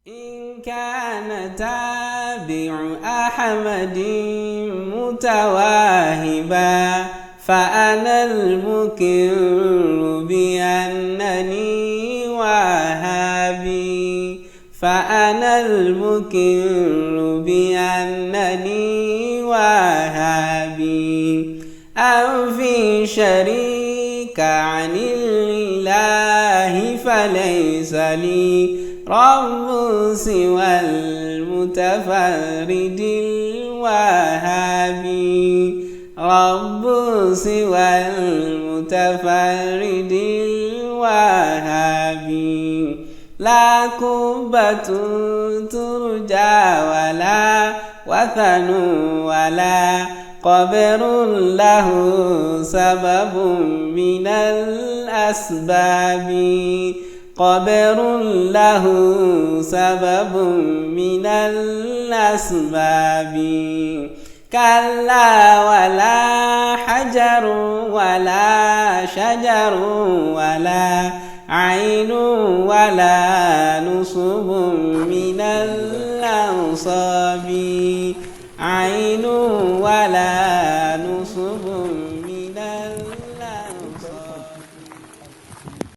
إن كان تابع أحمد متواهبا فأنا المقر بأنني وهابي، فأنا المقر بأنني وهابي. أنفي شريك عن الإله فليس لي رب سوى المتفرد الوهابي، رب سوى المتفرد الوهابي. لا قبة ترجى ولا وثن ولا قبر له سبب من الأسباب، قبر له سبب من الأسباب. كلا ولا حجر ولا شجر ولا عين ولا نصب من الأنصاب، عين ولا